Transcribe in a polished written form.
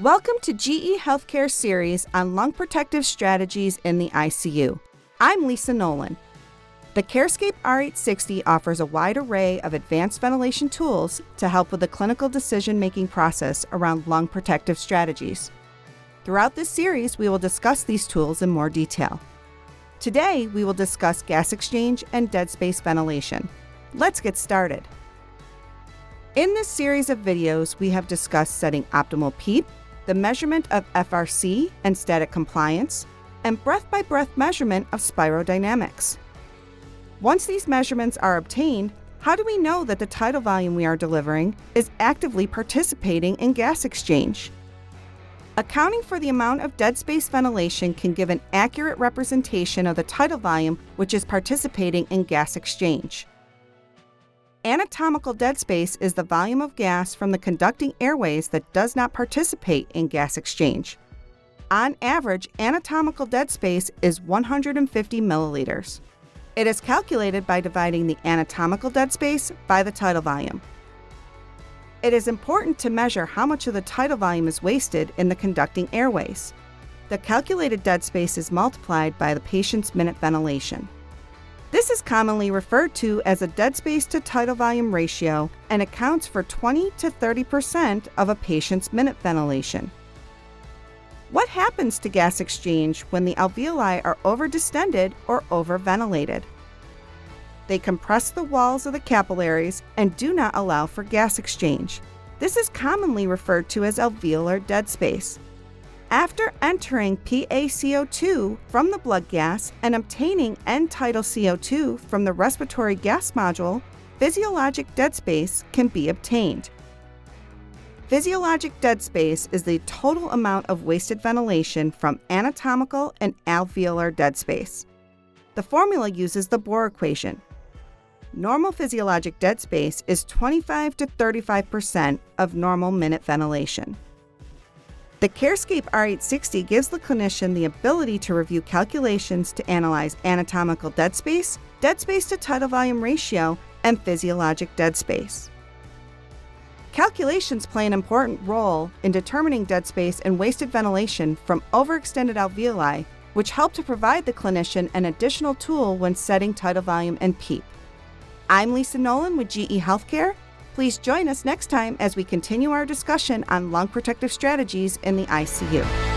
Welcome to GE Healthcare series on lung protective strategies in the ICU. I'm Lisa Nolan. The CARESCAPE R860 offers a wide array of advanced ventilation tools to help with the clinical decision-making process around lung protective strategies. Throughout this series, we will discuss these tools in more detail. Today, we will discuss gas exchange and dead space ventilation. Let's get started. In this series of videos, we have discussed setting optimal PEEP, the measurement of FRC and static compliance, and breath-by-breath measurement of spirodynamics. Once these measurements are obtained, how do we know that the tidal volume we are delivering is actively participating in gas exchange? Accounting for the amount of dead space ventilation can give an accurate representation of the tidal volume which is participating in gas exchange. Anatomical dead space is the volume of gas from the conducting airways that does not participate in gas exchange. On average, anatomical dead space is 150 milliliters. It is calculated by dividing the anatomical dead space by the tidal volume. It is important to measure how much of the tidal volume is wasted in the conducting airways. The calculated dead space is multiplied by the patient's minute ventilation. This is commonly referred to as a dead space to tidal volume ratio and accounts for 20 to 30% of a patient's minute ventilation. What happens to gas exchange when the alveoli are overdistended or overventilated? They compress the walls of the capillaries and do not allow for gas exchange. This is commonly referred to as alveolar dead space. After entering PaCO2 from the blood gas and obtaining end-tidal CO2 from the respiratory gas module, physiologic dead space can be obtained. Physiologic dead space is the total amount of wasted ventilation from anatomical and alveolar dead space. The formula uses the Bohr equation. Normal physiologic dead space is 25 to 35% of normal minute ventilation. The CARESCAPE R860 gives the clinician the ability to review calculations to analyze anatomical dead space to tidal volume ratio, and physiologic dead space. Calculations play an important role in determining dead space and wasted ventilation from overextended alveoli, which help to provide the clinician an additional tool when setting tidal volume and PEEP. I'm Lisa Nolan with GE Healthcare. Please join us next time as we continue our discussion on lung protective strategies in the ICU.